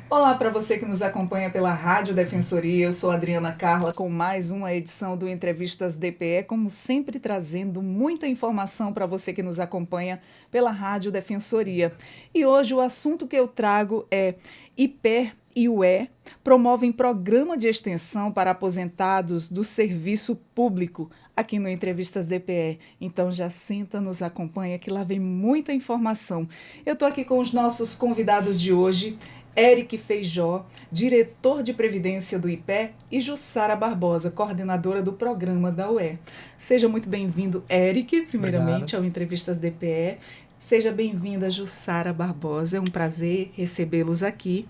Olá para você que nos acompanha pela Rádio Defensoria, eu sou Adriana Carla com mais uma edição do Entrevistas DPE, como sempre trazendo muita informação para você que nos acompanha pela Rádio Defensoria. E hoje o assunto que eu trago é IPER e UE promovem programa de extensão para aposentados do serviço público aqui no Entrevistas DPE. Então já senta, nos acompanha que lá vem muita informação. Eu estou aqui com os nossos convidados de hoje, Eric Feijó, diretor de Previdência do IPE, e Jussara Barbosa, coordenadora do programa da UE. Seja muito bem-vindo, Eric, Obrigado. primeiramente, ao Entrevistas DPE. Seja bem-vinda, Jussara Barbosa. É um prazer recebê-los aqui.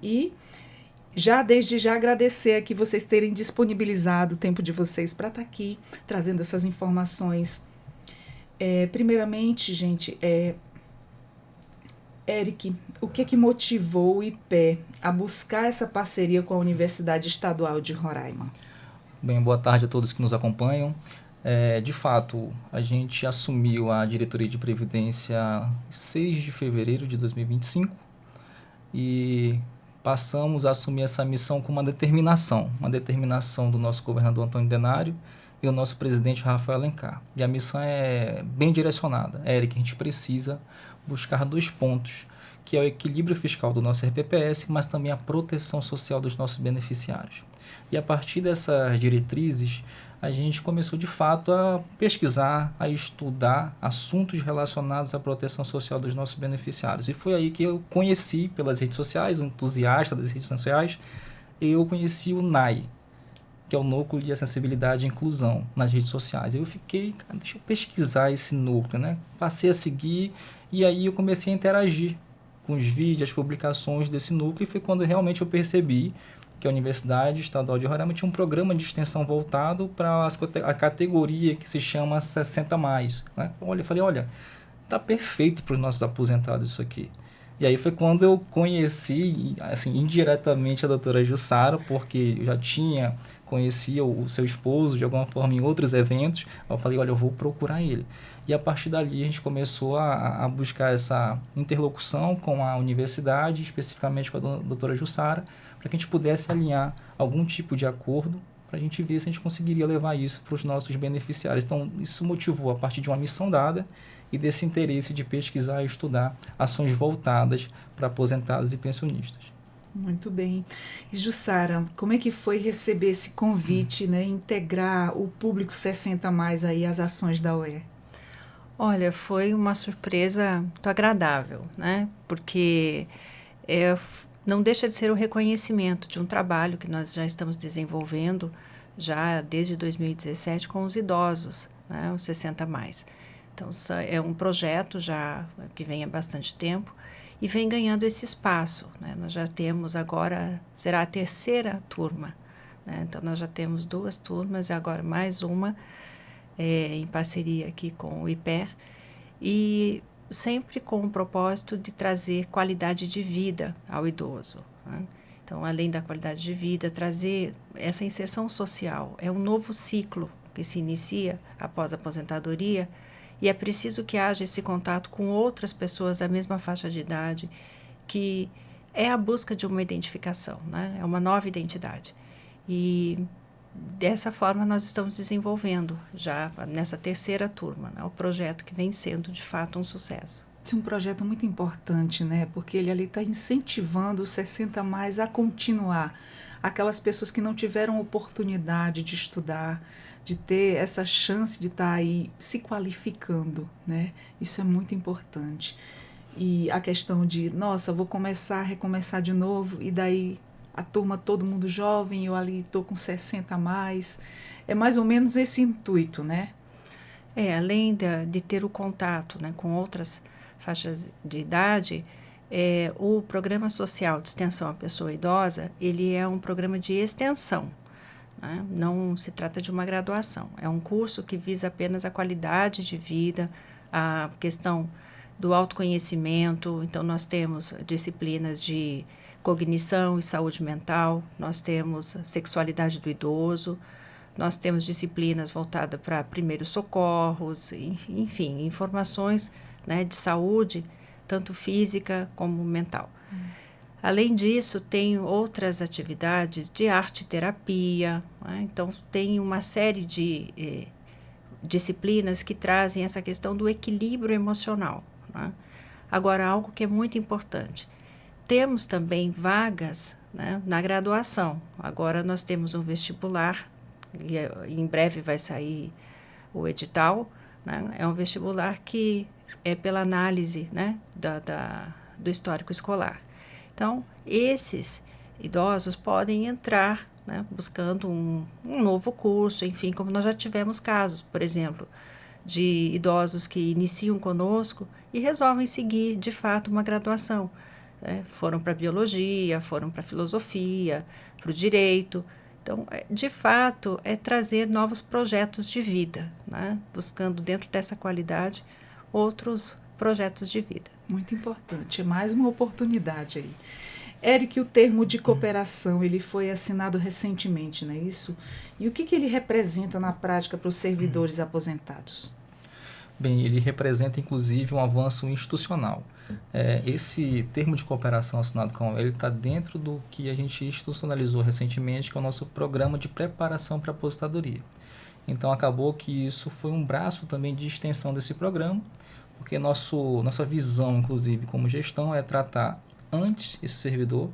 E desde já agradecer aqui vocês terem disponibilizado o tempo de vocês para estar aqui trazendo essas informações. Primeiramente, gente, Eric, o que motivou o IPE a buscar essa parceria com a Universidade Estadual de Roraima? Bem, boa tarde a todos que nos acompanham. De fato, a gente assumiu a diretoria de Previdência 6 de fevereiro de 2025 e passamos a assumir essa missão com uma determinação do nosso governador Antônio Denário e o nosso presidente Rafael Alencar. E a missão é bem direcionada. Eric, a gente precisa buscar 2 pontos, que é o equilíbrio fiscal do nosso RPPS, mas também a proteção social dos nossos beneficiários. E a partir dessas diretrizes, a gente começou de fato a pesquisar, a estudar assuntos relacionados à proteção social dos nossos beneficiários. E foi aí que eu conheci pelas redes sociais, um entusiasta das redes sociais, e eu conheci o NAI, que é o Núcleo de Acessibilidade e Inclusão nas redes sociais. Eu fiquei, cara, deixa eu pesquisar esse núcleo, né? Passei a seguir e aí eu comecei a interagir com os vídeos, as publicações desse núcleo, e foi quando realmente eu percebi que a Universidade Estadual de Roraima tinha um programa de extensão voltado para a categoria que se chama 60+, né? Eu falei, olha, tá perfeito para os nossos aposentados isso aqui. E aí foi quando eu conheci, assim, indiretamente a doutora Jussara, porque eu já conhecia o seu esposo de alguma forma em outros eventos. Eu falei, olha, eu vou procurar ele. E a partir dali a gente começou a buscar essa interlocução com a universidade, especificamente com a doutora Jussara, para que a gente pudesse alinhar algum tipo de acordo para a gente ver se a gente conseguiria levar isso para os nossos beneficiários. Então, isso motivou a partir de uma missão dada e desse interesse de pesquisar e estudar ações voltadas para aposentados e pensionistas. Muito bem. E Jussara, como é que foi receber esse convite, né, integrar o público 60+ aí às ações da UE? Olha, foi uma surpresa muito agradável, né? Porque não deixa de ser o reconhecimento de um trabalho que nós já estamos desenvolvendo já desde 2017 com os idosos, né? Os 60+. Então, é um projeto já que vem há bastante tempo e vem ganhando esse espaço, né? Nós já temos agora, será a 3ª turma, né? Então, nós já temos 2 turmas e agora mais uma em parceria aqui com o IPER, e sempre com o propósito de trazer qualidade de vida ao idoso, né? Então, além da qualidade de vida, trazer essa inserção social. É um novo ciclo que se inicia após a aposentadoria, e é preciso que haja esse contato com outras pessoas da mesma faixa de idade, que é a busca de uma identificação, né? É uma nova identidade. E dessa forma nós estamos desenvolvendo já nessa 3ª turma, né, o projeto que vem sendo de fato um sucesso. Esse é um projeto muito importante, né? Porque ele ali está incentivando os 60+ a continuar. Aquelas pessoas que não tiveram oportunidade de estudar, de ter essa chance de estar aí se qualificando, né? Isso é muito importante. E a questão de, nossa, vou recomeçar de novo, e daí a turma, todo mundo jovem, eu ali estou com 60+. É mais ou menos esse intuito, né? Além de ter o contato, né, com outras faixas de idade, o Programa Social de Extensão à Pessoa Idosa, ele é um programa de extensão, né? Não se trata de uma graduação. É um curso que visa apenas a qualidade de vida, a questão do autoconhecimento. Então, nós temos disciplinas de cognição e saúde mental, nós temos sexualidade do idoso, nós temos disciplinas voltadas para primeiros socorros, enfim, informações, né, de saúde, tanto física como mental. Além disso, tem outras atividades de arte-terapia, né? Então, tem uma série de disciplinas que trazem essa questão do equilíbrio emocional, né? Agora, algo que é muito importante, temos também vagas, né, na graduação. Agora nós temos um vestibular, e em breve vai sair o edital, né? É um vestibular que é pela análise, né, do histórico escolar. Então, esses idosos podem entrar, né, buscando um novo curso, enfim, como nós já tivemos casos, por exemplo, de idosos que iniciam conosco e resolvem seguir, de fato, uma graduação. Foram para biologia, foram para filosofia, para o direito. Então, de fato, é trazer novos projetos de vida, né? Buscando dentro dessa qualidade outros projetos de vida. Muito importante, é mais uma oportunidade aí. Eric, o termo de cooperação, ele foi assinado recentemente, não é isso? E o que ele representa na prática para os servidores aposentados? Bem, ele representa inclusive um avanço institucional. Esse termo de cooperação assinado com a UEL está dentro do que a gente institucionalizou recentemente, que é o nosso programa de preparação para a aposentadoria. Então acabou que isso foi um braço também de extensão desse programa, porque nossa visão, inclusive, como gestão, é tratar antes esse servidor,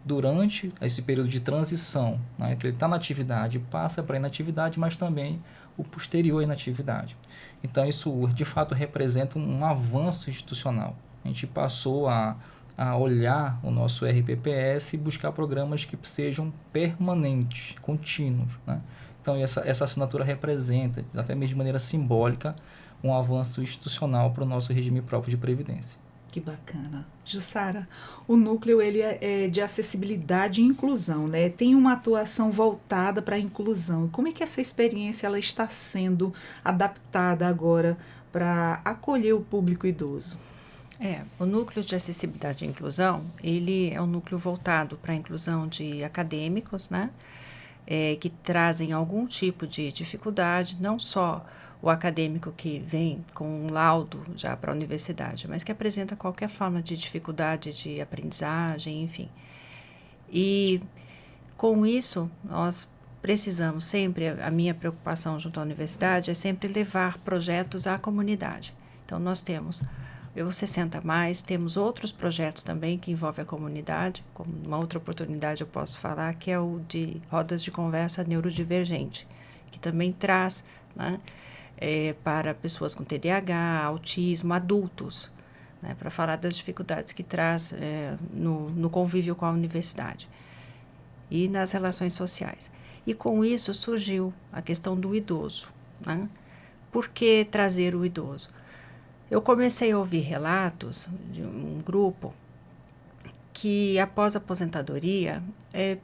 durante esse período de transição, né, que ele está na atividade, passa para a inatividade, mas também o posterior à inatividade. Então, isso, de fato, representa um avanço institucional. A gente passou a olhar o nosso RPPS e buscar programas que sejam permanentes, contínuos, né? Então, essa assinatura representa, até mesmo de maneira simbólica, um avanço institucional para o nosso regime próprio de previdência. Que bacana. Jussara, o núcleo ele é de acessibilidade e inclusão, né? Tem uma atuação voltada para a inclusão. Como é que essa experiência ela está sendo adaptada agora para acolher o público idoso? O núcleo de acessibilidade e inclusão, ele é um núcleo voltado para a inclusão de acadêmicos, né? Que trazem algum tipo de dificuldade, não só o acadêmico que vem com um laudo já para a universidade, mas que apresenta qualquer forma de dificuldade de aprendizagem, enfim. E com isso, nós precisamos sempre, a minha preocupação junto à universidade é sempre levar projetos à comunidade. Então, nós temos o 60+, temos outros projetos também que envolvem a comunidade, como uma outra oportunidade eu posso falar, que é o de rodas de conversa neurodivergente, que também traz, né, para pessoas com TDAH, autismo, adultos, né, para falar das dificuldades que traz no convívio com a universidade e nas relações sociais. E com isso surgiu a questão do idoso, né? Por que trazer o idoso? Eu comecei a ouvir relatos de um grupo que, após a aposentadoria,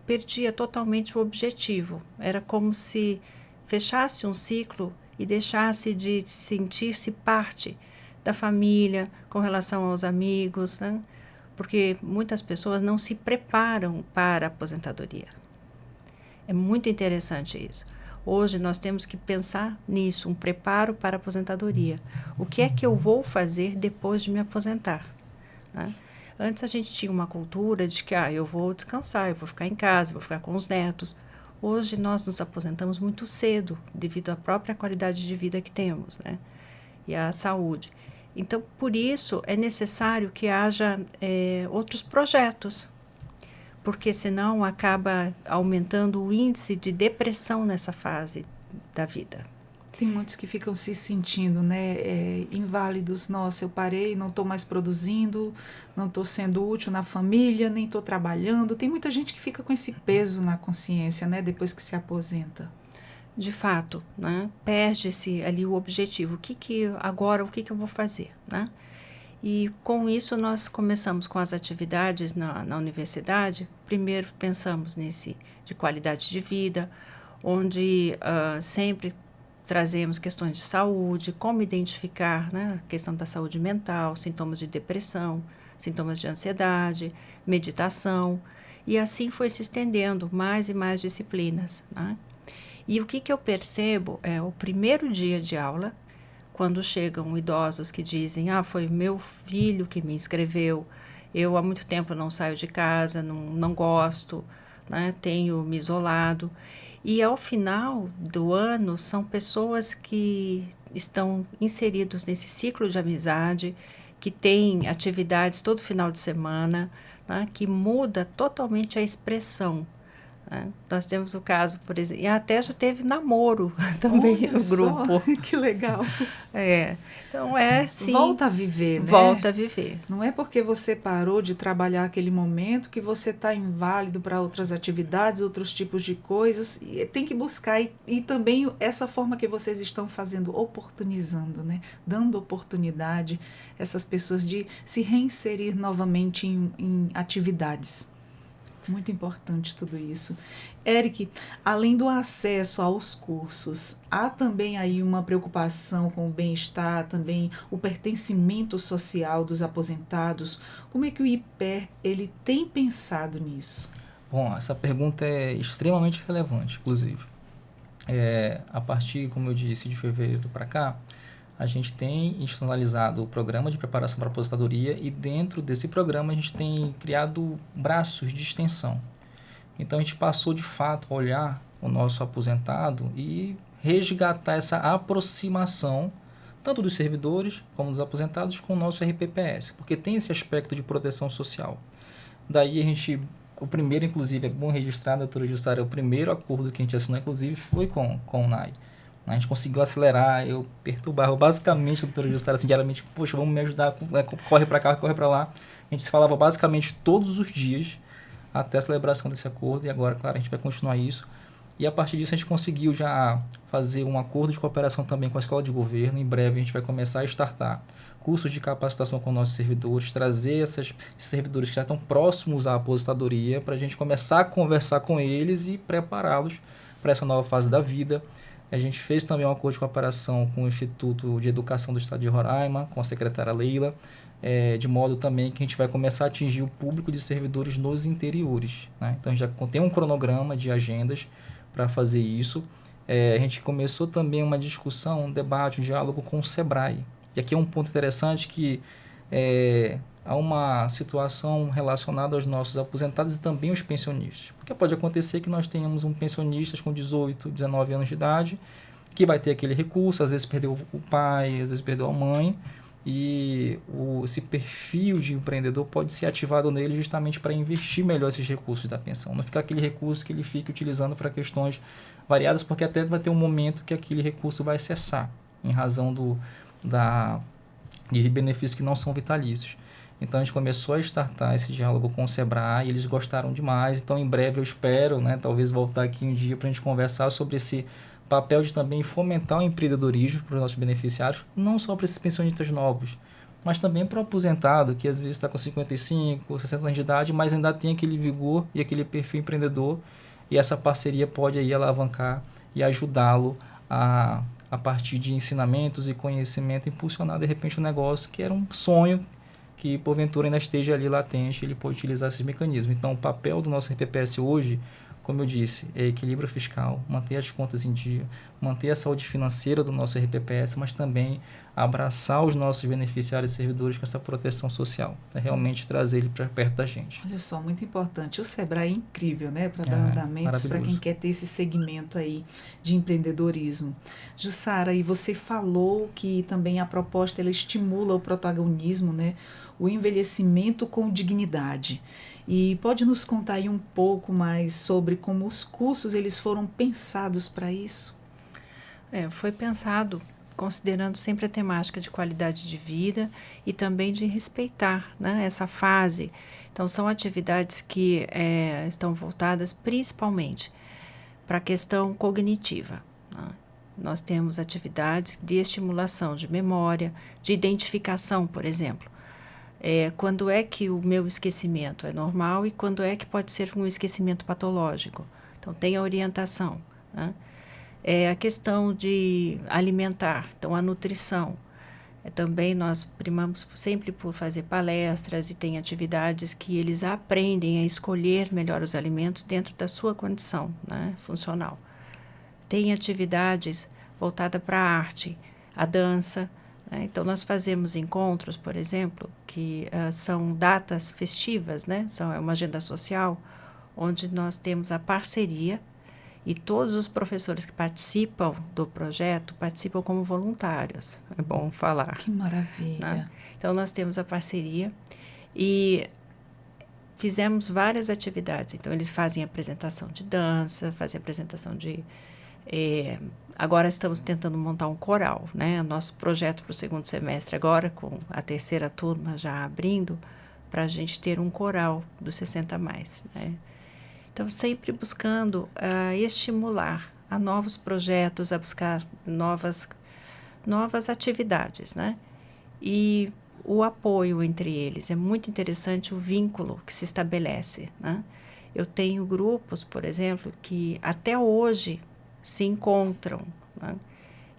perdia totalmente o objetivo. Era como se fechasse um ciclo e deixasse de sentir-se parte da família, com relação aos amigos, né? Porque muitas pessoas não se preparam para a aposentadoria. É muito interessante isso. Hoje nós temos que pensar nisso, um preparo para a aposentadoria. O que é que eu vou fazer depois de me aposentar, né? Antes a gente tinha uma cultura de que eu vou descansar, eu vou ficar em casa, eu vou ficar com os netos. Hoje nós nos aposentamos muito cedo, devido à própria qualidade de vida que temos, né? E à saúde. Então, por isso, é necessário que haja outros projetos, porque senão acaba aumentando o índice de depressão nessa fase da vida. Tem muitos que ficam se sentindo, né, inválidos. Nossa, eu parei, não estou mais produzindo, não estou sendo útil na família, nem estou trabalhando. Tem muita gente que fica com esse peso na consciência, né, depois que se aposenta. De fato, né, perde-se ali o objetivo. O que eu vou fazer, né? E com isso nós começamos com as atividades na universidade. Primeiro pensamos nesse de qualidade de vida, onde sempre trazemos questões de saúde, como identificar, né, a questão da saúde mental, sintomas de depressão, sintomas de ansiedade, meditação, e assim foi se estendendo mais e mais disciplinas, né? E o que eu percebo é o primeiro dia de aula, quando chegam idosos que dizem, foi meu filho que me inscreveu, Eu há muito tempo não saio de casa, não gosto, né? Tenho me isolado. E ao final do ano são pessoas que estão inseridos nesse ciclo de amizade, que têm atividades todo final de semana, né? Que muda totalmente a expressão. Né? Nós temos o caso, por exemplo, e até já teve namoro também Olha no só, grupo. que legal. Então sim. Volta a viver, né? Volta a viver. Não é porque você parou de trabalhar aquele momento que você está inválido para outras atividades, outros tipos de coisas. E tem que buscar. E também essa forma que vocês estão fazendo, oportunizando, né? Dando oportunidade a essas pessoas de se reinserir novamente em atividades. Muito importante tudo isso. Eric, além do acesso aos cursos, há também aí uma preocupação com o bem-estar, também o pertencimento social dos aposentados. Como é que o IPER ele tem pensado nisso? Bom, essa pergunta é extremamente relevante, inclusive. A partir, como eu disse, de fevereiro para cá, a gente tem institucionalizado o programa de preparação para a aposentadoria e dentro desse programa a gente tem criado braços de extensão. Então a gente passou de fato a olhar o nosso aposentado e resgatar essa aproximação tanto dos servidores como dos aposentados com o nosso RPPS, porque tem esse aspecto de proteção social. Daí o primeiro, inclusive, é bom registrar, doutora Jussara, o primeiro acordo que a gente assinou, inclusive, foi com o NAI. A gente conseguiu acelerar, eu perturbava basicamente a doutora Jussara, assim, diariamente, poxa, vamos me ajudar, corre para cá, corre para lá. A gente se falava basicamente todos os dias até a celebração desse acordo, e agora, claro, a gente vai continuar isso. E a partir disso a gente conseguiu já fazer um acordo de cooperação também com a Escola de Governo. Em breve a gente vai começar a startar cursos de capacitação com nossos servidores, trazer esses servidores que já estão próximos à aposentadoria para a gente começar a conversar com eles e prepará-los para essa nova fase da vida. A gente fez também um acordo de cooperação com o Instituto de Educação do Estado de Roraima, com a secretária Leila, de modo também que a gente vai começar a atingir o público de servidores nos interiores. Né? Então a gente já tem um cronograma de agendas para fazer isso. A gente começou também uma discussão, um debate, um diálogo com o SEBRAE. E aqui é um ponto interessante que há uma situação relacionada aos nossos aposentados e também aos pensionistas. Porque pode acontecer que nós tenhamos um pensionista com 18, 19 anos de idade, que vai ter aquele recurso, às vezes perdeu o pai, às vezes perdeu a mãe, e esse perfil de empreendedor pode ser ativado nele justamente para investir melhor esses recursos da pensão. Não ficar aquele recurso que ele fique utilizando para questões variadas, porque até vai ter um momento que aquele recurso vai cessar, em razão de benefícios que não são vitalícios. Então a gente começou a startar esse diálogo com o SEBRAE, eles gostaram demais, então em breve eu espero, talvez voltar aqui um dia para a gente conversar sobre esse papel de também fomentar o empreendedorismo para os nossos beneficiários, não só para esses pensionistas novos, mas também para o aposentado, que às vezes está com 55, 60 anos de idade, mas ainda tem aquele vigor e aquele perfil empreendedor, e essa parceria pode aí alavancar e ajudá-lo a partir de ensinamentos e conhecimento, impulsionar de repente um negócio que era um sonho, que porventura ainda esteja ali latente, ele pode utilizar esses mecanismos. Então o papel do nosso RPPS hoje, como eu disse, é equilíbrio fiscal, manter as contas em dia, manter a saúde financeira do nosso RPPS, mas também abraçar os nossos beneficiários e servidores com essa proteção social. É realmente trazer ele para perto da gente. Olha só, muito importante. O SEBRAE é incrível, né? Para dar andamentos para quem quer ter esse segmento aí de empreendedorismo. Jussara, e você falou que também a proposta ela estimula o protagonismo, né? O envelhecimento com dignidade. E pode nos contar aí um pouco mais sobre como os cursos eles foram pensados para isso? Foi pensado considerando sempre a temática de qualidade de vida e também de respeitar, né, essa fase. Então, são atividades que estão voltadas principalmente para a questão cognitiva. Né? Nós temos atividades de estimulação de memória, de identificação, por exemplo. Quando é que o meu esquecimento é normal e quando é que pode ser um esquecimento patológico. Então, tem a orientação, né? A questão de alimentar, então a nutrição. Também nós primamos sempre por fazer palestras e tem atividades que eles aprendem a escolher melhor os alimentos dentro da sua condição, né, funcional. Tem atividades voltadas para a arte, a dança, né? Então, nós fazemos encontros, por exemplo, que são datas festivas, né? É uma agenda social, onde nós temos a parceria e todos os professores que participam do projeto participam como voluntários. É bom falar. Que maravilha. Né? Então, nós temos a parceria e fizemos várias atividades. Então, eles fazem apresentação de dança, fazem apresentação de... agora estamos tentando montar um coral, né? Nosso projeto para o segundo semestre agora, com a terceira turma já abrindo, para a gente ter um coral dos 60 mais, né? Então, sempre buscando estimular a novos projetos, a buscar novas atividades, né? E o apoio entre eles. É muito interessante o vínculo que se estabelece, né? Eu tenho grupos, por exemplo, que até hoje se encontram, né?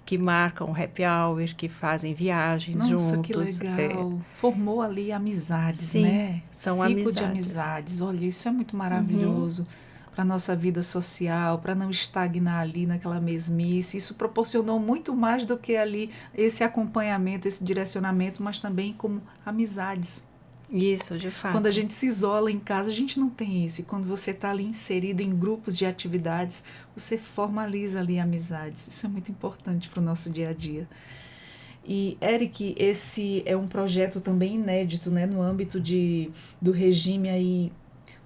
Que marcam happy hour, que fazem viagens juntos. Nossa, que legal. Formou ali amizades, sim, né? São Ciclo amizades. de amizades. Olha, isso é muito maravilhoso para a nossa vida social, para não estagnar ali naquela mesmice. Isso proporcionou muito mais do que ali esse acompanhamento, esse direcionamento, mas também como amizades. Isso, de fato. Quando a gente se isola em casa, a gente não tem isso. E quando você está ali inserido em grupos de atividades, você formaliza ali amizades. Isso é muito importante para o nosso dia a dia. E, Eric, esse é um projeto também inédito, né, no âmbito do regime aí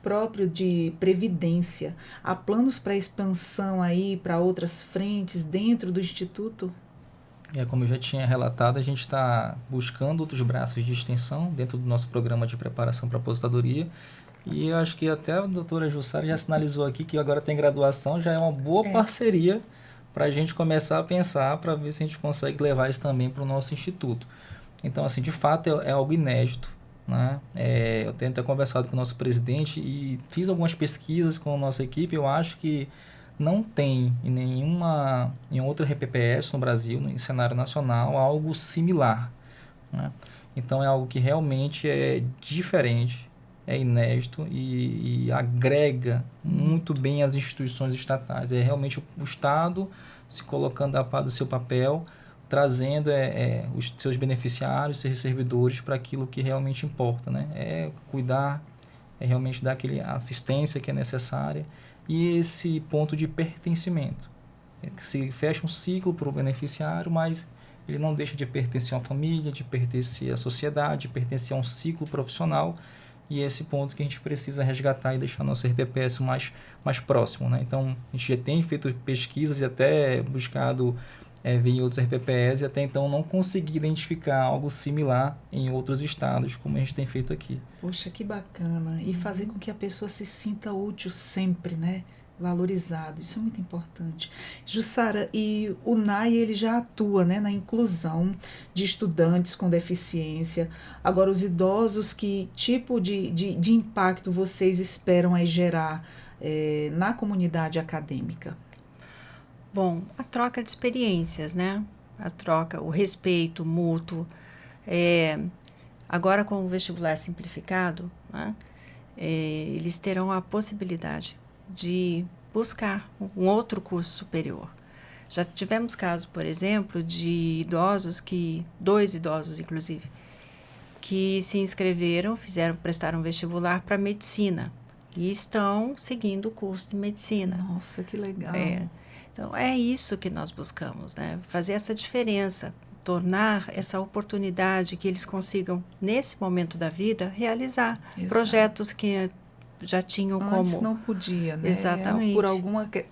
próprio de previdência. Há planos para expansão aí para outras frentes dentro do Instituto? Como eu já tinha relatado, a gente está buscando outros braços de extensão dentro do nosso programa de preparação para a aposentadoria. E eu acho que até a doutora Jussara já sinalizou aqui que agora tem graduação, já é uma boa parceria para a gente começar a pensar, para ver se a gente consegue levar isso também para o nosso instituto. Então, assim, de fato é algo inédito, né? Eu tenho até conversado com o nosso presidente e fiz algumas pesquisas com a nossa equipe. Eu acho que não tem em outra RPPS no Brasil, em cenário nacional, algo similar, né? Então é algo que realmente é diferente, é inédito e agrega muito bem as instituições estatais. É realmente o Estado se colocando a par do seu papel, trazendo os seus beneficiários, seus servidores para aquilo que realmente importa, né? É cuidar, é realmente dar aquela assistência que é necessária. E esse ponto de pertencimento, que se fecha um ciclo para o beneficiário, mas ele não deixa de pertencer a uma família, de pertencer à sociedade, de pertencer a um ciclo profissional, e é esse ponto que a gente precisa resgatar e deixar nosso RPPS mais próximo, né? Então, a gente já tem feito pesquisas e até buscado ver em outros RPPS, e até então não consegui identificar algo similar em outros estados, como a gente tem feito aqui. Poxa, que bacana. E fazer com que a pessoa se sinta útil sempre, né? Valorizado. Isso é muito importante. Jussara, e o NAI ele já atua, né, na inclusão de estudantes com deficiência. Agora, os idosos, que tipo de impacto vocês esperam aí gerar na comunidade acadêmica? Bom, a troca de experiências, né? A troca, o respeito mútuo. Agora, com o vestibular simplificado, né? Eles terão a possibilidade de buscar um outro curso superior. Já tivemos casos, por exemplo, de dois idosos, inclusive, que se inscreveram, prestaram vestibular para medicina e estão seguindo o curso de medicina. Nossa, que legal. Então, é isso que nós buscamos, né? Fazer essa diferença, tornar essa oportunidade que eles consigam, nesse momento da vida, realizar projetos que já tinham Antes como... não podia, né? Exatamente.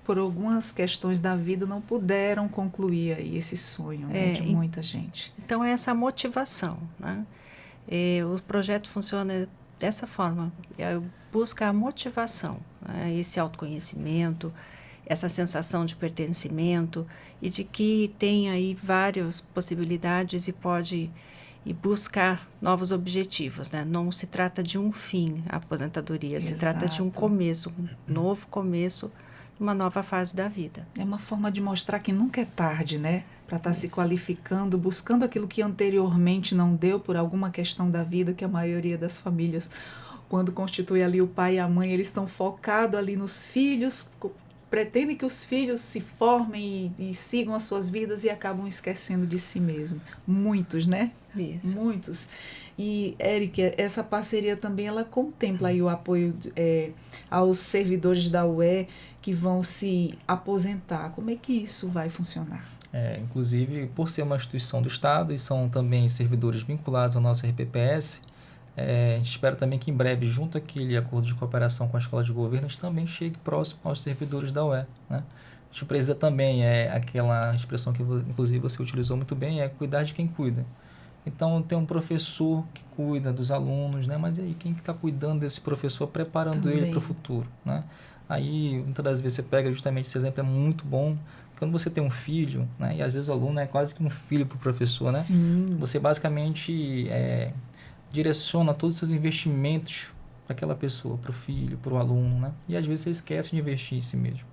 Por algumas questões da vida não puderam concluir aí esse sonho, né, de muita gente. Então, é essa motivação, né? O projeto funciona dessa forma, busca a motivação, né? Esse autoconhecimento, essa sensação de pertencimento e de que tem aí várias possibilidades e pode buscar novos objetivos, né? Não se trata de um fim, a aposentadoria, se trata de um começo, um novo começo, uma nova fase da vida. É uma forma de mostrar que nunca é tarde, né? Para estar se qualificando, buscando aquilo que anteriormente não deu por alguma questão da vida, que a maioria das famílias, quando constitui ali o pai e a mãe, eles estão focados ali nos filhos, pretendem que os filhos se formem e sigam as suas vidas e acabam esquecendo de si mesmo. Muitos, né? Isso. Muitos. E, Érica, essa parceria também ela contempla aí o apoio aos servidores da UE que vão se aposentar. Como é que isso vai funcionar? Inclusive, por ser uma instituição do Estado e são também servidores vinculados ao nosso RPPS, a gente espera também que em breve, junto àquele acordo de cooperação com a Escola de Governo, a gente também chegue próximo aos servidores da UE, né? A gente precisa também, aquela expressão que inclusive você utilizou muito bem, é cuidar de quem cuida. Então, tem um professor que cuida dos alunos, né? Mas e aí, quem que está cuidando desse professor, preparando Também. ele para o futuro, né? Aí, muitas das vezes, você pega justamente esse exemplo, é muito bom. Quando você tem um filho, né? E às vezes o aluno é quase que um filho para o professor, né? Sim. Você basicamente direciona todos os seus investimentos para aquela pessoa, para o filho, para o aluno, né? E às vezes você esquece de investir em si mesmo.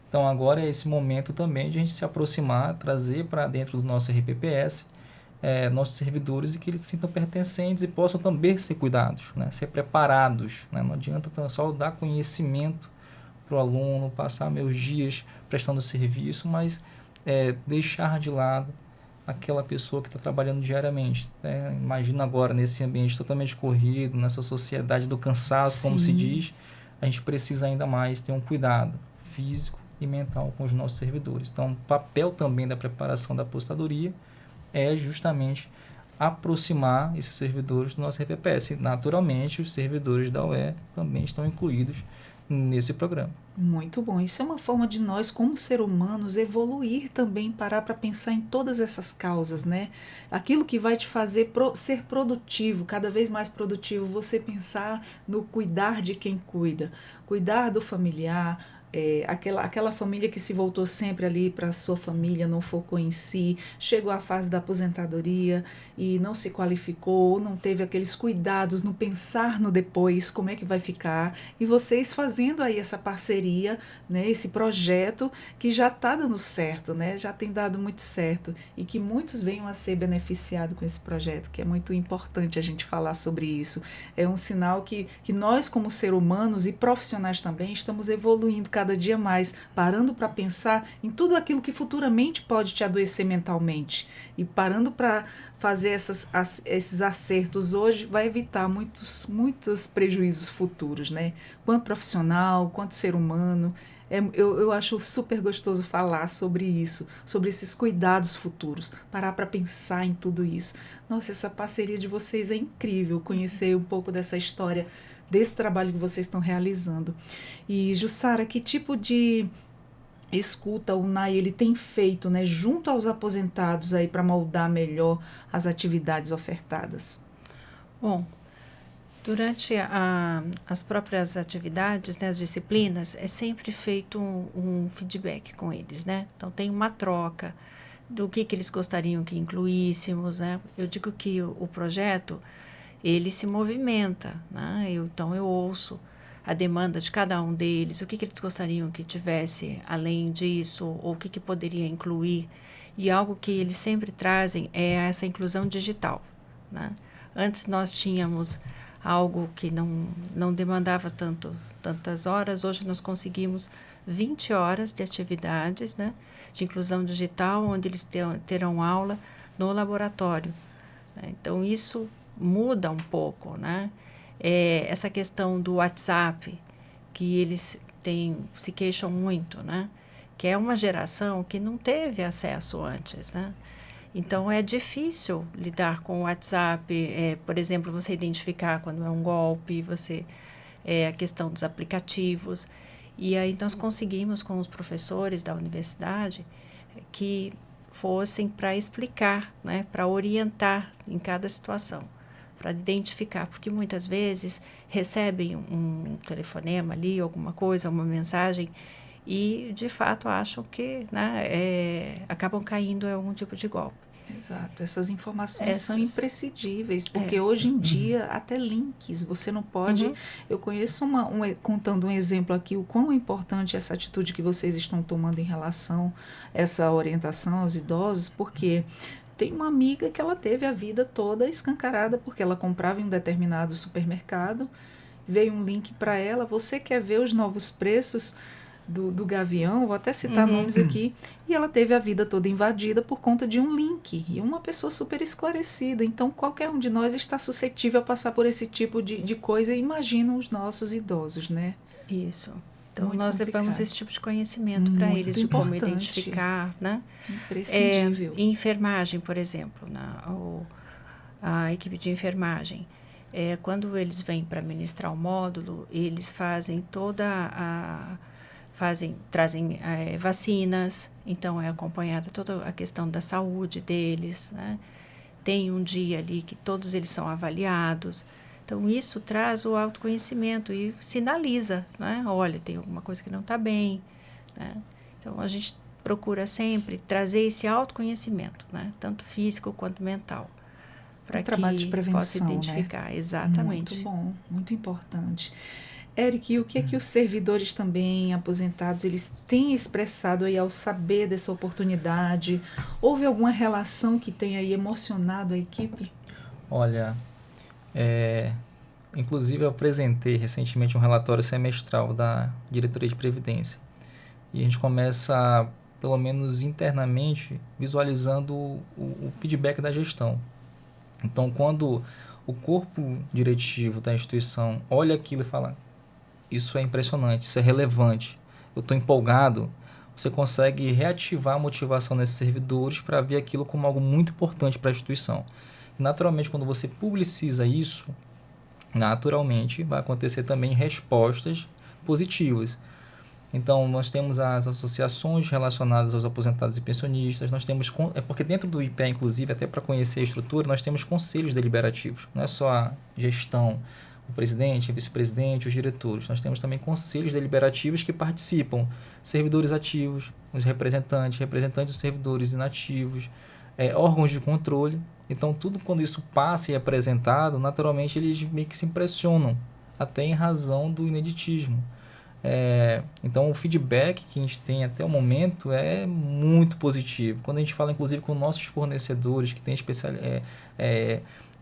Então, agora é esse momento também de a gente se aproximar, trazer para dentro do nosso RPPS nossos servidores e que eles se sintam pertencentes e possam também ser cuidados, né? Ser preparados, né? Não adianta só dar conhecimento para o aluno, passar meus dias prestando serviço, mas deixar de lado aquela pessoa que está trabalhando diariamente. Imagina agora, nesse ambiente totalmente corrido, nessa sociedade do cansaço, como se diz, a gente precisa ainda mais ter um cuidado físico e mental com os nossos servidores. Então, o papel também da preparação da aposentadoria é justamente aproximar esses servidores do nosso RPPS. Naturalmente, os servidores da UE também estão incluídos nesse programa. Muito bom. Isso é uma forma de nós, como seres humanos, evoluir também, parar para pensar em todas essas causas, né? Aquilo que vai te fazer ser produtivo, cada vez mais produtivo, você pensar no cuidar de quem cuida, cuidar do familiar, aquela família que se voltou sempre ali para a sua família, não focou em si, chegou à fase da aposentadoria e não se qualificou, ou não teve aqueles cuidados no pensar no depois, como é que vai ficar, e vocês fazendo aí essa parceria, né, esse projeto que já está dando certo, né, já tem dado muito certo, e que muitos venham a ser beneficiados com esse projeto, que é muito importante a gente falar sobre isso. É um sinal que nós, como seres humanos e profissionais também, estamos evoluindo cada dia mais, parando para pensar em tudo aquilo que futuramente pode te adoecer mentalmente, e parando para fazer esses acertos hoje vai evitar muitos prejuízos futuros, né? Quanto profissional, quanto ser humano. Eu acho super gostoso falar sobre isso, sobre esses cuidados futuros, parar para pensar em tudo isso. Nossa, essa parceria de vocês é incrível, conhecer um pouco dessa história, desse trabalho que vocês estão realizando. E, Jussara, que tipo de escuta o NAI ele tem feito, né, junto aos aposentados aí para moldar melhor as atividades ofertadas? Bom, durante as próprias atividades, né, as disciplinas, é sempre feito um feedback com eles, né? Então tem uma troca do que eles gostariam que incluíssemos, né? Eu digo que o projeto ele se movimenta, né? Então eu ouço a demanda de cada um deles, o que eles gostariam que tivesse além disso, ou o que poderia incluir. E algo que eles sempre trazem é essa inclusão digital, né? Antes nós tínhamos algo que não demandava tantas horas, hoje nós conseguimos 20 horas de atividades, né, de inclusão digital, onde eles terão aula no laboratório, né? Então isso muda um pouco, né? Essa questão do WhatsApp, que eles se queixam muito, né? Que é uma geração que não teve acesso antes, né? Então, é difícil lidar com o WhatsApp, por exemplo, você identificar quando é um golpe, a questão dos aplicativos. E aí nós conseguimos com os professores da universidade que fossem para explicar, né? Para orientar em cada situação, para identificar, porque muitas vezes recebem um telefonema ali, alguma coisa, uma mensagem, e de fato acham que, né, acabam caindo em algum tipo de golpe. Exato, essas informações são imprescindíveis, porque hoje em dia até links, você não pode... Eu conheço contando um exemplo aqui, o quão importante é essa atitude que vocês estão tomando em relação a essa orientação aos idosos, porque tem uma amiga que ela teve a vida toda escancarada, porque ela comprava em um determinado supermercado, veio um link para ela, você quer ver os novos preços? do Gavião, vou até citar nomes aqui, e ela teve a vida toda invadida por conta de um link, e uma pessoa super esclarecida. Então, qualquer um de nós está suscetível a passar por esse tipo de coisa, imagina os nossos idosos, né? Isso. Então, Muito nós complicado. levamos esse tipo de conhecimento para Muito eles, de como importante. identificar, né? Imprescindível. Em enfermagem, por exemplo, a equipe de enfermagem, quando eles vêm para ministrar o módulo, eles fazem trazem vacinas, então é acompanhada toda a questão da saúde deles, né? Tem um dia ali que todos eles são avaliados. Então, isso traz o autoconhecimento e sinaliza, né? Olha, tem alguma coisa que não está bem, né? Então, a gente procura sempre trazer esse autoconhecimento, né? Tanto físico quanto mental, para que trabalho de prevenção, possa identificar. né? Exatamente. Muito bom, muito importante. Eric, e o que é que os servidores também aposentados, eles têm expressado aí ao saber dessa oportunidade? Houve alguma relação que tenha aí emocionado a equipe? Olha, inclusive eu apresentei recentemente um relatório semestral da Diretoria de Previdência. E a gente começa, pelo menos internamente, visualizando o feedback da gestão. Então, quando o corpo diretivo da instituição olha aquilo e fala: isso é impressionante, isso é relevante, eu estou empolgado, você consegue reativar a motivação nesses servidores para ver aquilo como algo muito importante para a instituição. E, naturalmente, quando você publiciza isso, naturalmente vai acontecer também respostas positivas. Então, nós temos as associações relacionadas aos aposentados e pensionistas, nós temos, porque dentro do IPE, inclusive, até para conhecer a estrutura, nós temos conselhos deliberativos, não é só a gestão, o presidente, o vice-presidente, os diretores. Nós temos também conselhos deliberativos que participam, servidores ativos, os representantes dos servidores inativos, órgãos de controle. Então, tudo quando isso passa e é apresentado, naturalmente eles meio que se impressionam, até em razão do ineditismo. Então, o feedback que a gente tem até o momento é muito positivo. Quando a gente fala, inclusive, com nossos fornecedores que têm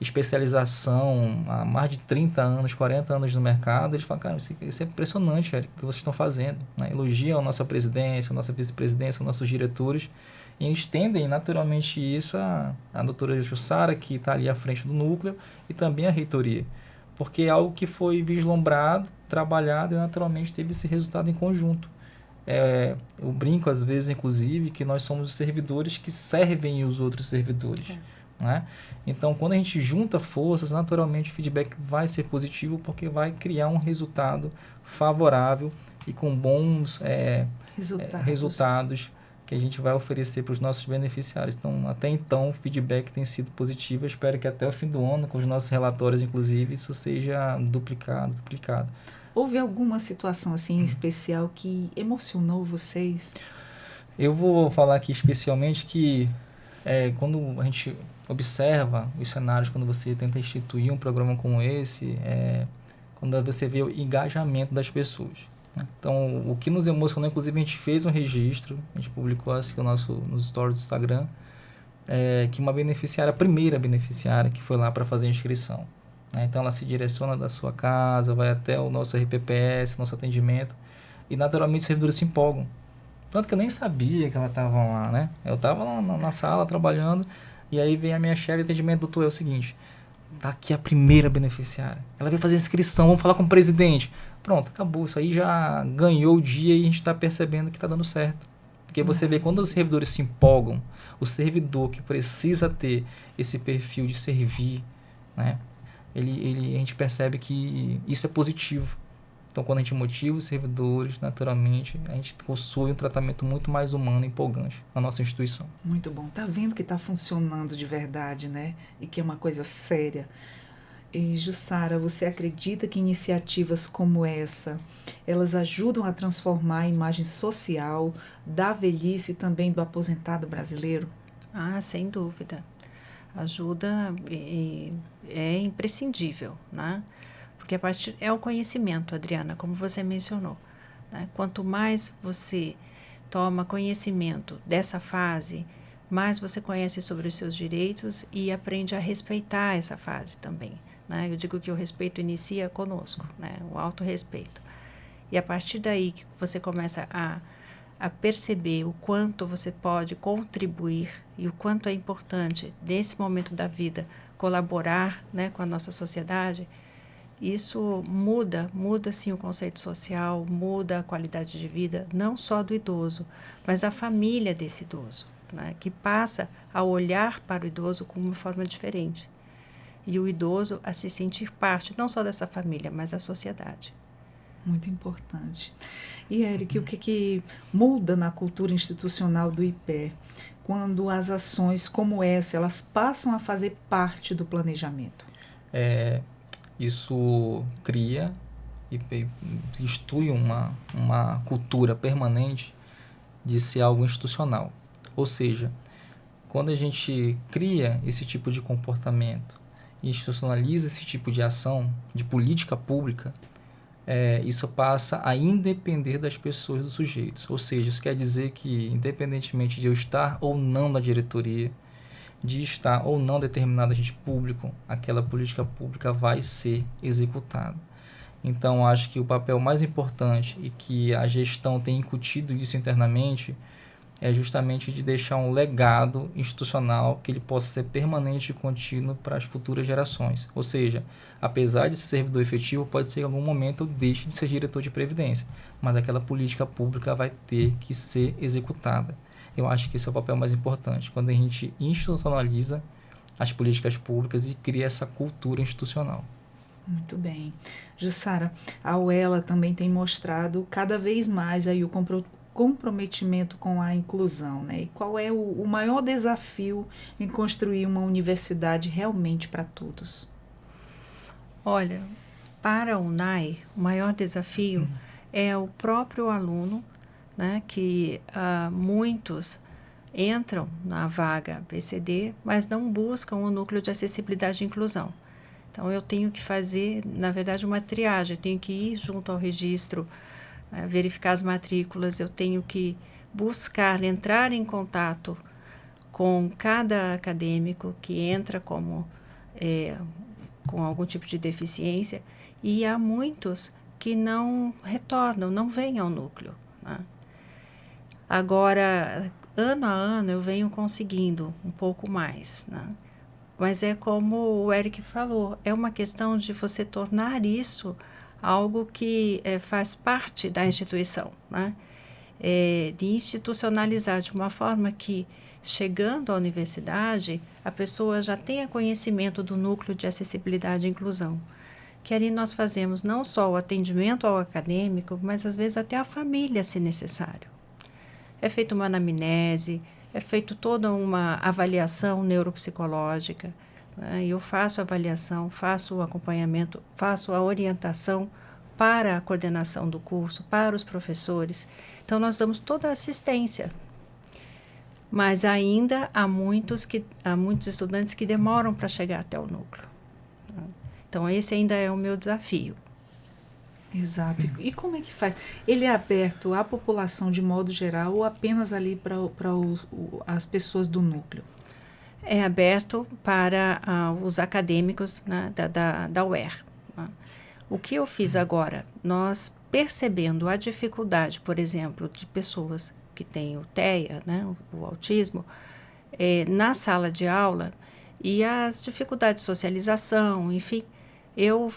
especialização há mais de 30 anos, 40 anos no mercado, eles falam: cara, isso é impressionante, Eric, o que vocês estão fazendo, né? Elogiam a nossa presidência, a nossa vice-presidência, os nossos diretores, e estendem naturalmente isso à doutora Jussara, que está ali à frente do núcleo, e também à reitoria, porque é algo que foi vislumbrado, trabalhado e naturalmente teve esse resultado em conjunto. Eu brinco às vezes, inclusive, que nós somos os servidores que servem os outros servidores. Né? Então, quando a gente junta forças, naturalmente o feedback vai ser positivo, porque vai criar um resultado favorável e com bons resultados que a gente vai oferecer para os nossos beneficiários. Então, até então, o feedback tem sido positivo. Eu espero que até o fim do ano, com os nossos relatórios, inclusive, isso seja duplicado. Houve alguma situação assim especial que emocionou vocês? Eu vou falar aqui especialmente que quando a gente observa os cenários, quando você tenta instituir um programa como esse, quando você vê o engajamento das pessoas. Né? Então, o que nos emocionou, inclusive, a gente fez um registro, a gente publicou assim, nos stories do Instagram, que uma beneficiária, a primeira beneficiária que foi lá para fazer a inscrição. Né? Então, ela se direciona da sua casa, vai até o nosso RPPS, nosso atendimento, e naturalmente os servidores se empolgam. Tanto que eu nem sabia que ela estava lá, né? Eu estava lá na sala trabalhando, e aí vem a minha chefe de atendimento: doutor, é o seguinte, tá aqui a primeira beneficiária, ela veio fazer inscrição, vamos falar com o presidente. Pronto, acabou, isso aí já ganhou o dia e a gente está percebendo que está dando certo. Porque você vê, quando os servidores se empolgam, o servidor que precisa ter esse perfil de servir, né? A gente percebe que isso é positivo. Então, quando a gente motiva os servidores, naturalmente, a gente possui um tratamento muito mais humano e empolgante na nossa instituição. Muito bom. Tá vendo que está funcionando de verdade, né? E que é uma coisa séria. E, Jussara, você acredita que iniciativas como essa, elas ajudam a transformar a imagem social da velhice e também do aposentado brasileiro? Ah, sem dúvida. Ajuda é imprescindível, né? Porque é o conhecimento, Adriana, como você mencionou. Né? Quanto mais você toma conhecimento dessa fase, mais você conhece sobre os seus direitos e aprende a respeitar essa fase também. Né? Eu digo que o respeito inicia conosco, né? O autorrespeito. E a partir daí que você começa a perceber o quanto você pode contribuir e o quanto é importante, nesse momento da vida, colaborar, né, com a nossa sociedade, isso muda sim o conceito social, muda a qualidade de vida, não só do idoso, mas a família desse idoso, né, que passa a olhar para o idoso com uma forma diferente. E o idoso a se sentir parte, não só dessa família, mas da sociedade. Muito importante. E, Eric, o que muda na cultura institucional do IPE quando as ações como essa, elas passam a fazer parte do planejamento? Isso cria e institui uma cultura permanente de ser algo institucional. Ou seja, quando a gente cria esse tipo de comportamento e institucionaliza esse tipo de ação, de política pública, isso passa a independer das pessoas, dos sujeitos. Ou seja, isso quer dizer que, independentemente de eu estar ou não na diretoria, de estar ou não determinado agente público, aquela política pública vai ser executada. Então, acho que o papel mais importante e que a gestão tem incutido isso internamente é justamente de deixar um legado institucional que ele possa ser permanente e contínuo para as futuras gerações. Ou seja, apesar de ser servidor efetivo, pode ser que em algum momento eu deixe de ser diretor de previdência, mas aquela política pública vai ter que ser executada. Eu acho que esse é o papel mais importante, quando a gente institucionaliza as políticas públicas e cria essa cultura institucional. Muito bem. Jussara, a UELA também tem mostrado cada vez mais aí o comprometimento com a inclusão, né? E qual é o maior desafio em construir uma universidade realmente para todos? Olha, para a UNAI, o maior desafio é o próprio aluno, né, que muitos entram na vaga PCD, mas não buscam o núcleo de acessibilidade e inclusão. Então, eu tenho que fazer, na verdade, uma triagem. Eu tenho que ir junto ao registro, verificar as matrículas, eu tenho que buscar, entrar em contato com cada acadêmico que entra com algum tipo de deficiência, e há muitos que não retornam, não vêm ao núcleo, né? Agora, ano a ano, eu venho conseguindo um pouco mais, né? Mas é como o Eric falou, é uma questão de você tornar isso algo que faz parte da instituição, né? De institucionalizar de uma forma que, chegando à universidade, a pessoa já tenha conhecimento do núcleo de acessibilidade e inclusão. Que ali nós fazemos não só o atendimento ao acadêmico, mas às vezes até a família, se necessário. É feita uma anamnese, é feita toda uma avaliação neuropsicológica, né? Eu faço a avaliação, faço o acompanhamento, faço a orientação para a coordenação do curso, para os professores. Então, nós damos toda a assistência. Mas ainda há muitos estudantes que demoram para chegar até o núcleo. Então, esse ainda é o meu desafio. Exato. E como é que faz? Ele é aberto à população de modo geral ou apenas ali para as pessoas do núcleo? É aberto para os acadêmicos, né, da UER. Né? O que eu fiz agora? Nós percebendo a dificuldade, por exemplo, de pessoas que têm o TEA, né, o autismo, na sala de aula, e as dificuldades de socialização, enfim, eu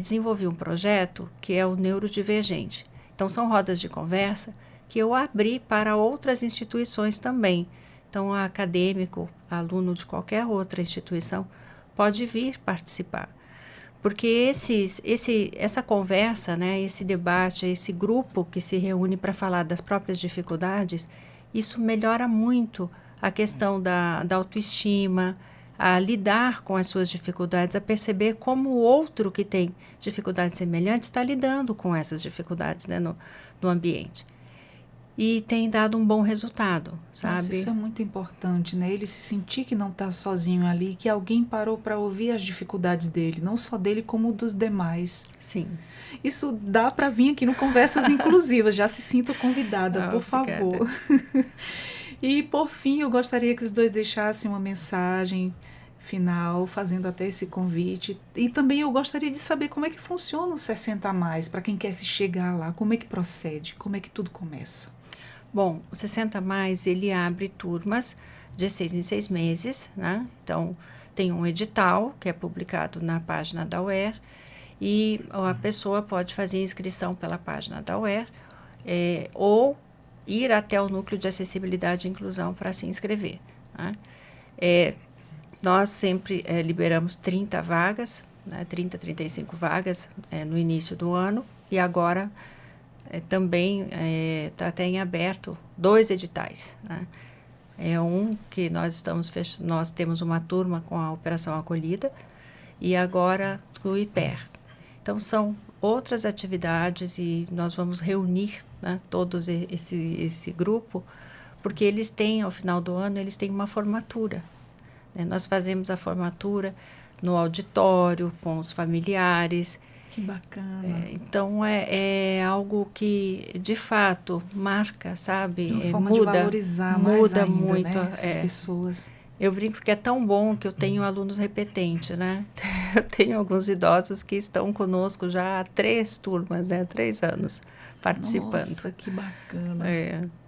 desenvolvi um projeto que é o Neurodivergente. Então, são rodas de conversa que eu abri para outras instituições também. Então, acadêmico, aluno de qualquer outra instituição, pode vir participar. Porque essa conversa, né, esse debate, esse grupo que se reúne para falar das próprias dificuldades, isso melhora muito a questão da autoestima, a lidar com as suas dificuldades, a perceber como o outro que tem dificuldades semelhantes está lidando com essas dificuldades, né, no ambiente. E tem dado um bom resultado, sabe? Nossa, isso é muito importante, né? Ele se sentir que não está sozinho ali, que alguém parou para ouvir as dificuldades dele, não só dele, como dos demais. Sim. Isso dá para vir aqui no Conversas Inclusivas, já se sinto convidada, por favor. E, por fim, eu gostaria que os dois deixassem uma mensagem final, fazendo até esse convite. E também eu gostaria de saber como é que funciona o 60 a mais, para quem quer se chegar lá, como é que procede, como é que tudo começa. Bom, o 60 mais, ele abre turmas de 6 em 6 meses, né? Então, tem um edital que é publicado na página da UER e a pessoa pode fazer inscrição pela página da UER ou ir até o Núcleo de Acessibilidade e Inclusão para se inscrever, né? Nós sempre liberamos 30 vagas, né, 30, 35 vagas no início do ano, e agora também está até em aberto 2 editais, né? Um que nós temos uma turma com a Operação Acolhida e agora com o IPER. Então, são outras atividades e nós vamos reunir, né, todos esse grupo, porque eles têm, ao final do ano, eles têm uma formatura. Nós fazemos a formatura no auditório, com os familiares. Que bacana. Então, é algo que, de fato, marca, sabe? Uma forma de valorizar mais ainda, muito, né, essas pessoas. Eu brinco que é tão bom que eu tenho alunos repetentes, né? Eu tenho alguns idosos que estão conosco já há 3 turmas, né? 3 anos participando. Nossa, que bacana.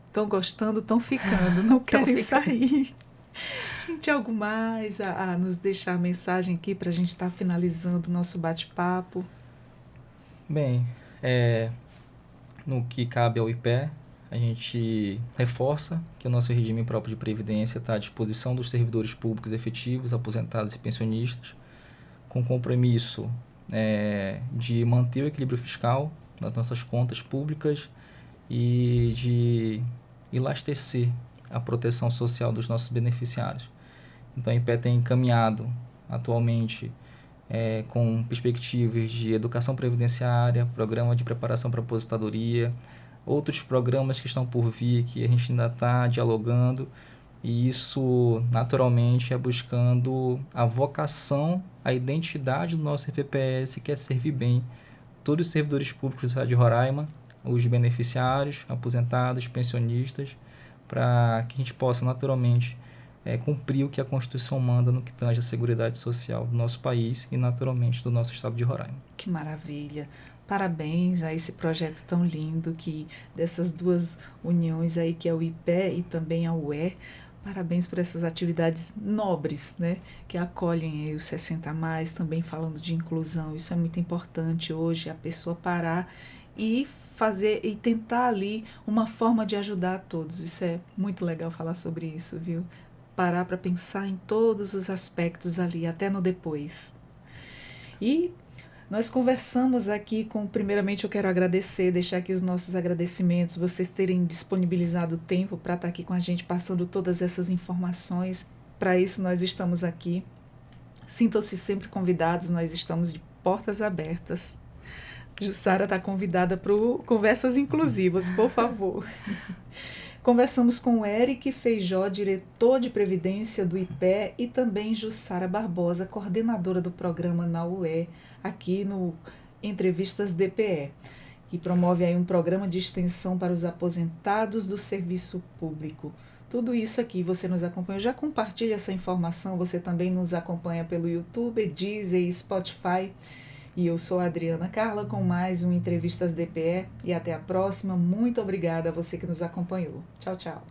Estão gostando, estão ficando, não querem sair. Gente, algo mais a nos deixar a mensagem aqui para a gente estar finalizando o nosso bate-papo? Bem, no que cabe ao IPE, a gente reforça que o nosso regime próprio de previdência está à disposição dos servidores públicos efetivos, aposentados e pensionistas, com compromisso de manter o equilíbrio fiscal nas nossas contas públicas e de elastecer a proteção social dos nossos beneficiários. Então, a IPE tem encaminhado atualmente com perspectivas de educação previdenciária, programa de preparação para aposentadoria, outros programas que estão por vir, que a gente ainda está dialogando, e isso naturalmente é buscando a vocação, a identidade do nosso FPPS, que é servir bem todos os servidores públicos do estado de Roraima, os beneficiários, aposentados, pensionistas, para que a gente possa naturalmente cumprir o que a Constituição manda no que tange a seguridade social do nosso país e naturalmente do nosso estado de Roraima. Que maravilha! Parabéns a esse projeto tão lindo dessas 2 uniões aí, que é o IPE e também a UER. Parabéns por essas atividades nobres, né, que acolhem aí os 60 a mais, também falando de inclusão. Isso é muito importante hoje, a pessoa parar e fazer e tentar ali uma forma de ajudar a todos. Isso é muito legal falar sobre isso, viu? Parar para pensar em todos os aspectos ali, até no depois. E nós conversamos aqui primeiramente eu quero agradecer, deixar aqui os nossos agradecimentos, vocês terem disponibilizado o tempo para estar aqui com a gente, passando todas essas informações. Para isso nós estamos aqui. Sintam-se sempre convidados, nós estamos de portas abertas. Jussara está convidada para o Conversas Inclusivas, por favor. Conversamos com Eric Feijó, diretor de Previdência do IPE, e também Jussara Barbosa, coordenadora do programa na UE, aqui no Entrevistas DPE, que promove aí um programa de extensão para os aposentados do serviço público. Tudo isso aqui você nos acompanha, já compartilha essa informação, você também nos acompanha pelo YouTube, Deezer e Spotify. E eu sou a Adriana Carla com mais um Entrevistas DPE e até a próxima. Muito obrigada a você que nos acompanhou. Tchau, tchau.